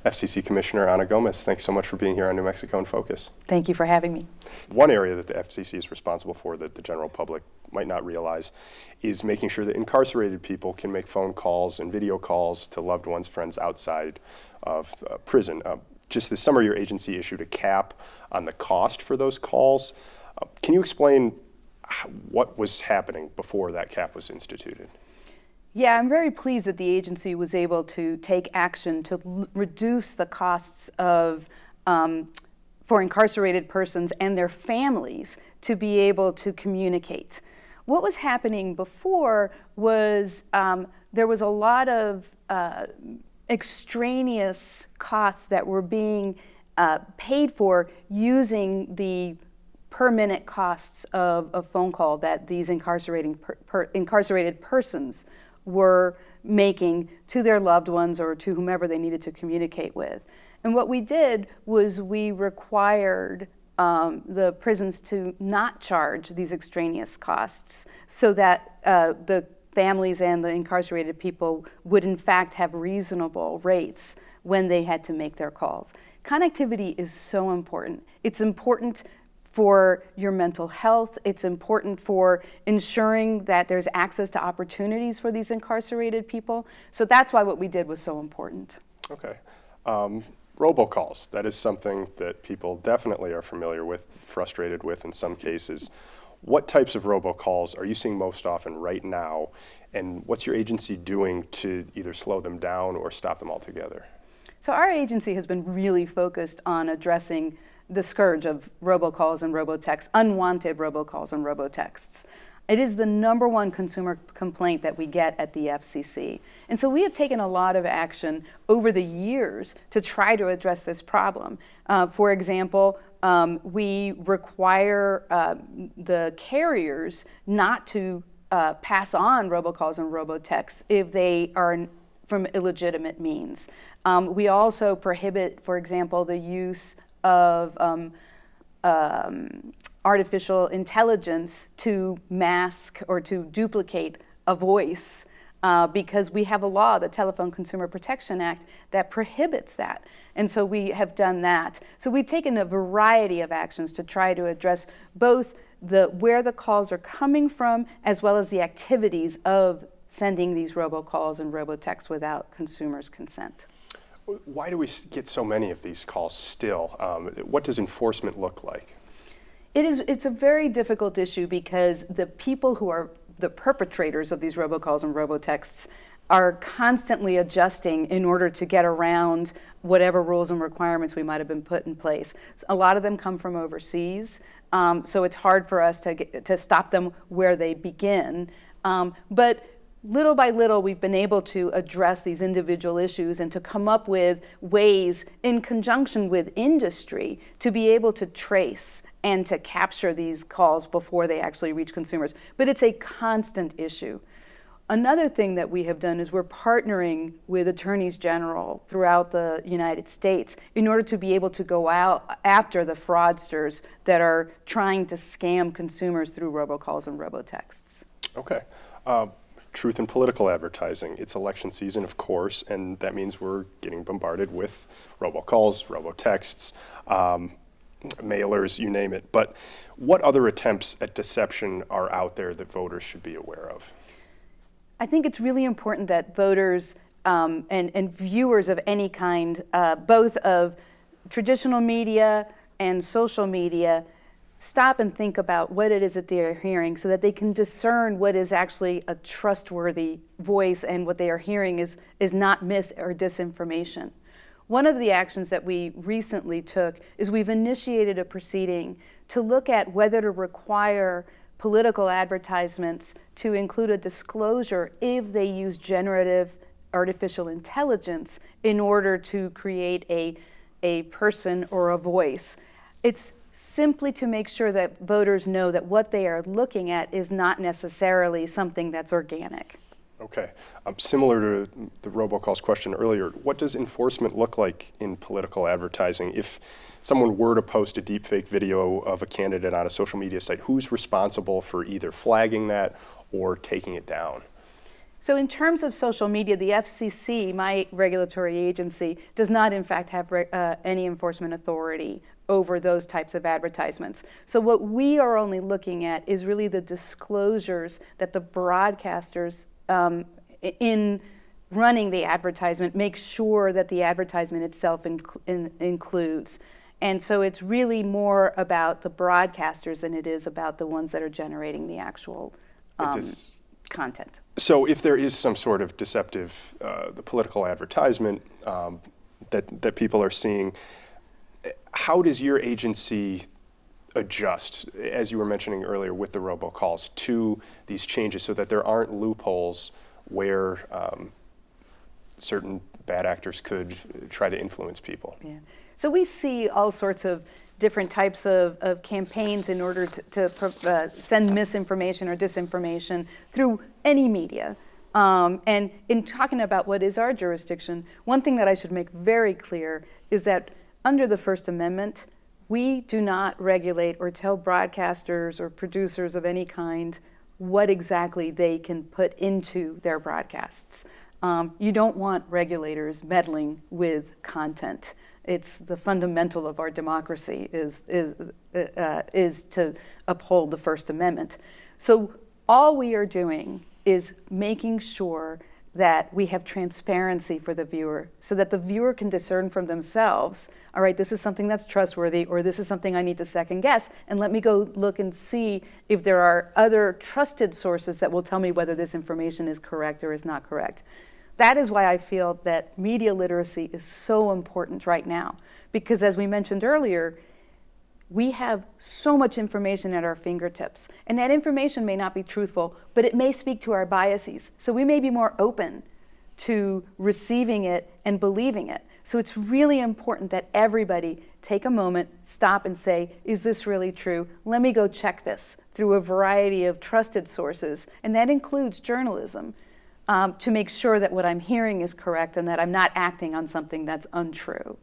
FCC Commissioner Ana Gomez, thanks so much for being here on New Mexico in Focus. Thank you for having me. One area that the FCC is responsible for that the general public might not realize is making sure that incarcerated people can make phone calls and video calls to loved ones, friends outside of prison. Just this summer, your agency issued a cap on the cost for those calls. Can you explain what was happening before that cap was instituted? Yeah, I'm very pleased that the agency was able to take action to reduce the costs of for incarcerated persons and their families to be able to communicate. What was happening before was there was a lot of extraneous costs that were being paid for using the per minute costs of a phone call that these incarcerated persons were making to their loved ones or to whomever they needed to communicate with. And what we did was we required the prisons to not charge these extraneous costs so that the families and the incarcerated people would in fact have reasonable rates when they had to make their calls. Connectivity is so important. It's important for your mental health. It's important for ensuring that there's access to opportunities for these incarcerated people. So that's why what we did was so important. Okay. Robocalls, that is something that people definitely are familiar with, frustrated with in some cases. What types of robocalls are you seeing most often right now, and what's your agency doing to either slow them down or stop them altogether? So our agency has been really focused on addressing the scourge of robocalls and robotexts, unwanted robocalls and robotexts. It is the #1 consumer complaint that we get at the FCC. And so we have taken a lot of action over the years to try to address this problem. For example, we require the carriers not to pass on robocalls and robotexts if they are from illegitimate means. We also prohibit, for example, the use of artificial intelligence to mask or to duplicate a voice because we have a law, the Telephone Consumer Protection Act, that prohibits that. And so we have done that. So we've taken a variety of actions to try to address both where the calls are coming from as well as the activities of sending these robocalls and robotexts without consumers' consent. Why do we get so many of these calls still? What does enforcement look like? It's a very difficult issue because the people who are the perpetrators of these robocalls and robotexts are constantly adjusting in order to get around whatever rules and requirements we might have been put in place. A lot of them come from overseas, so it's hard for us to stop them where they begin. But little by little, we've been able to address these individual issues and to come up with ways in conjunction with industry to be able to trace and to capture these calls before they actually reach consumers. But it's a constant issue. Another thing that we have done is we're partnering with attorneys general throughout the United States in order to be able to go out after the fraudsters that are trying to scam consumers through robocalls and robotexts. Okay. Truth in political advertising. It's election season, of course, and that means we're getting bombarded with robocalls, robotexts, mailers, you name it. But what other attempts at deception are out there that voters should be aware of? I think it's really important that voters and viewers of any kind, both of traditional media and social media, stop and think about what it is that they are hearing so that they can discern what is actually a trustworthy voice and what they are hearing is not mis or disinformation. One of the actions that we recently took is we've initiated a proceeding to look at whether to require political advertisements to include a disclosure if they use generative artificial intelligence in order to create a person or a voice. It's simply to make sure that voters know that what they are looking at is not necessarily something that's organic. Okay. Similar to the robocalls question earlier, what does enforcement look like in political advertising? If someone were to post a deepfake video of a candidate on a social media site, who's responsible for either flagging that or taking it down? So in terms of social media, the FCC, my regulatory agency, does not in fact have any enforcement authority over those types of advertisements. So what we are only looking at is really the disclosures that the broadcasters in running the advertisement make sure that the advertisement itself includes. And so it's really more about the broadcasters than it is about the ones that are generating the actual content. So if there is some sort of deceptive the political advertisement that people are seeing, how does your agency adjust, as you were mentioning earlier with the robocalls, to these changes so that there aren't loopholes where certain bad actors could try to influence people? Yeah. So we see all sorts of different types of campaigns in order to send misinformation or disinformation through any media. And in talking about what is our jurisdiction, one thing that I should make very clear is that under the First Amendment, we do not regulate or tell broadcasters or producers of any kind what exactly they can put into their broadcasts. You don't want regulators meddling with content. It's the fundamental of our democracy is to uphold the First Amendment. So all we are doing is making sure that we have transparency for the viewer so that the viewer can discern from themselves, all right, this is something that's trustworthy, or this is something I need to second guess, and let me go look and see if there are other trusted sources that will tell me whether this information is correct or is not correct. That is why I feel that media literacy is so important right now, because as we mentioned earlier, we have so much information at our fingertips, and that information may not be truthful, but it may speak to our biases. So we may be more open to receiving it and believing it. So it's really important that everybody take a moment, stop and say, is this really true? Let me go check this through a variety of trusted sources, and that includes journalism, to make sure that what I'm hearing is correct and that I'm not acting on something that's untrue.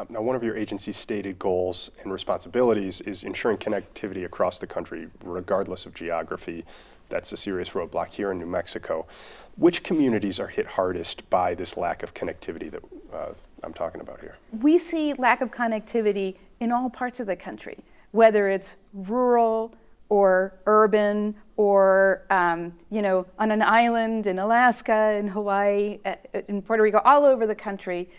Now, one of your agency's stated goals and responsibilities is ensuring connectivity across the country, regardless of geography. That's a serious roadblock here in New Mexico. Which communities are hit hardest by this lack of connectivity that I'm talking about here? We see lack of connectivity in all parts of the country, whether it's rural or urban or, on an island in Alaska, in Hawaii, in Puerto Rico, all over the country.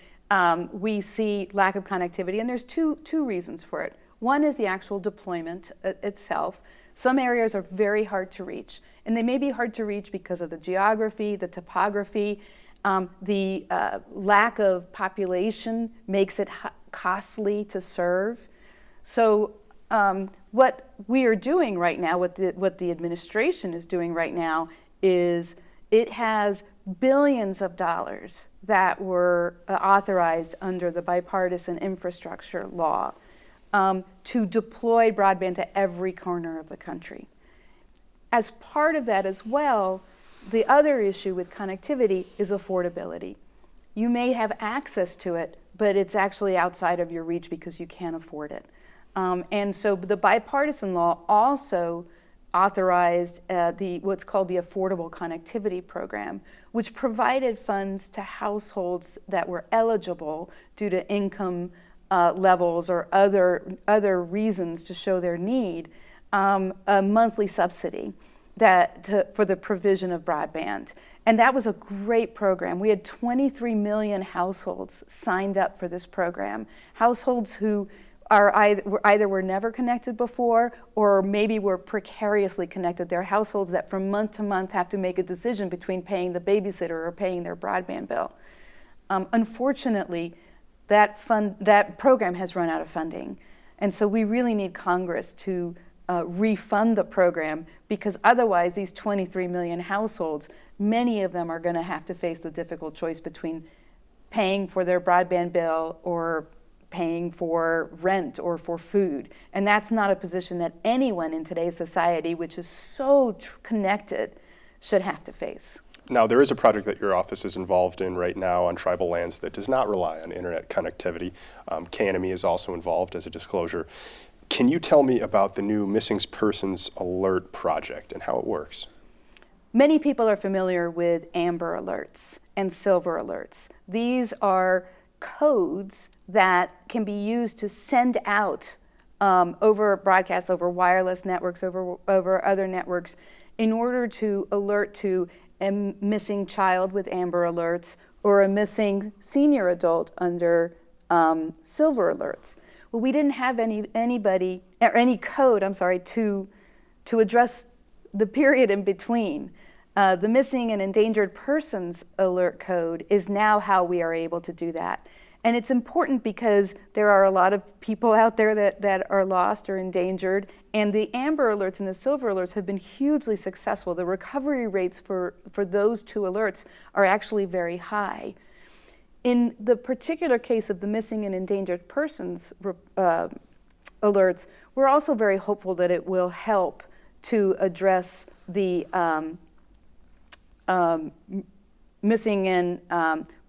We see lack of connectivity, and there's two reasons for it. One is the actual deployment itself. Some areas are very hard to reach, and they may be hard to reach because of the geography, the topography, the lack of population makes it costly to serve. So what we are doing right now, what the administration is doing right now, is it has billions of dollars that were authorized under the bipartisan infrastructure law to deploy broadband to every corner of the country. As part of that as well, the other issue with connectivity is affordability. You may have access to it, but it's actually outside of your reach because you can't afford it. And so the bipartisan law also authorized what's called the Affordable Connectivity Program, which provided funds to households that were eligible due to income levels or other reasons to show their need, a monthly subsidy for the provision of broadband. And that was a great program. We had 23 million households signed up for this program, households who either were never connected before or maybe were precariously connected. They're households that from month to month have to make a decision between paying the babysitter or paying their broadband bill. Unfortunately, that program has run out of funding. And so we really need Congress to refund the program, because otherwise these 23 million households, many of them are going to have to face the difficult choice between paying for their broadband bill or paying for rent or for food. And that's not a position that anyone in today's society, which is so connected, should have to face. Now, there is a project that your office is involved in right now on tribal lands that does not rely on internet connectivity. KNME is also involved as a disclosure. Can you tell me about the new Missing Persons Alert project and how it works? Many people are familiar with Amber Alerts and Silver Alerts. These are codes that can be used to send out over broadcast, over wireless networks, over other networks, in order to alert to a missing child with Amber Alerts or a missing senior adult under Silver Alerts. Well, we didn't have any code, to address the period in between. The Missing and Endangered Persons Alert Code is now how we are able to do that. And it's important because there are a lot of people out there that are lost or endangered, and the Amber Alerts and the Silver Alerts have been hugely successful. The recovery rates for those two alerts are actually very high. In the particular case of the Missing and Endangered Persons alerts, we're also very hopeful that it will help to address the missing and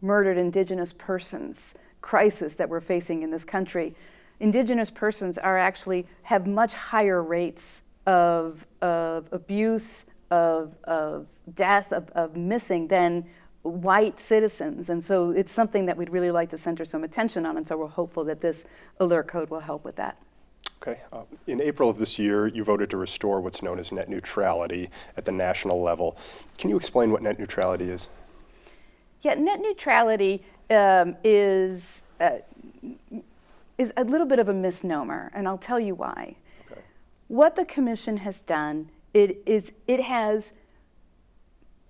murdered Indigenous persons crisis that we're facing in this country. Indigenous persons have much higher rates of abuse, of death, of missing than white citizens. And so it's something that we'd really like to center some attention on, and so we're hopeful that this alert code will help with that. Okay. In April of this year, you voted to restore what's known as net neutrality at the national level. Can you explain what net neutrality is? Yeah, net neutrality is a little bit of a misnomer, and I'll tell you why. Okay. What the Commission has done it has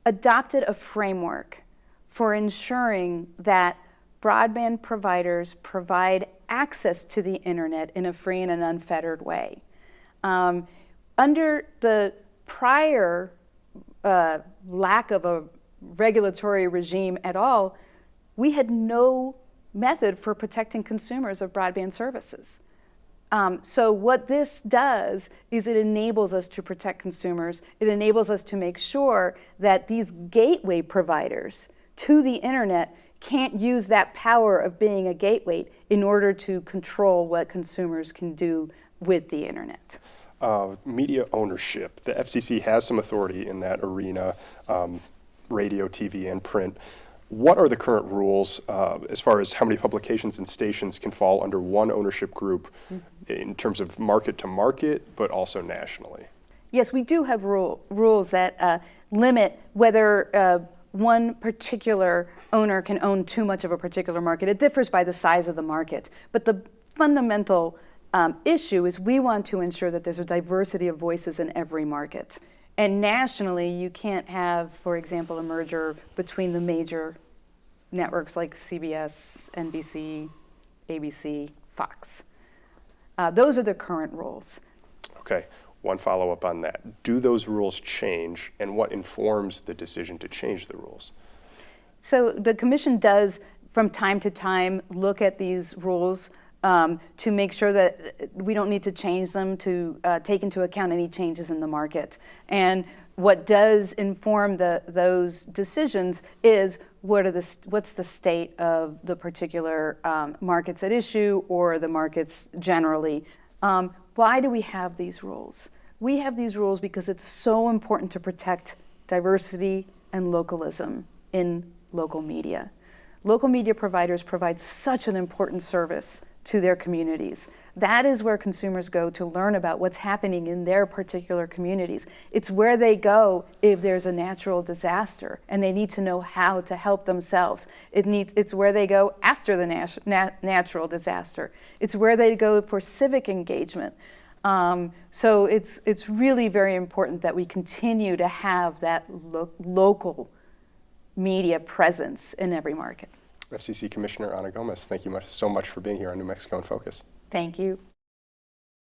adopted a framework for ensuring that broadband providers provide access to the internet in a free and an unfettered way. Under the prior lack of a regulatory regime at all, we had no method for protecting consumers of broadband services. So what this does is it enables us to protect consumers. It enables us to make sure that these gateway providers to the internet can't use that power of being a gateway in order to control what consumers can do with the internet. Media ownership. The FCC has some authority in that arena, radio, TV, and print. What are the current rules as far as how many publications and stations can fall under one ownership group in terms of market to market, but also nationally? Yes, we do have rules that limit whether one particular owner can own too much of a particular market. It differs by the size of the market. But the fundamental issue is we want to ensure that there's a diversity of voices in every market. And nationally, you can't have, for example, a merger between the major networks like CBS, NBC, ABC, Fox. Those are the current rules. Okay, one follow-up on that. Do those rules change, and what informs the decision to change the rules? So the Commission does, from time to time, look at these rules to make sure that we don't need to change them to take into account any changes in the market. And what does inform those decisions is what's the state of the particular markets at issue or the markets generally. Why do we have these rules? We have these rules because it's so important to protect diversity and localism in local media. Local media providers provide such an important service to their communities. That is where consumers go to learn about what's happening in their particular communities. It's where they go if there's a natural disaster and they need to know how to help themselves. It's where they go after the natural disaster. It's where they go for civic engagement. So it's really very important that we continue to have that local media presence in every market. FCC Commissioner Ana Gomez, thank you so much for being here on New Mexico in Focus. Thank you.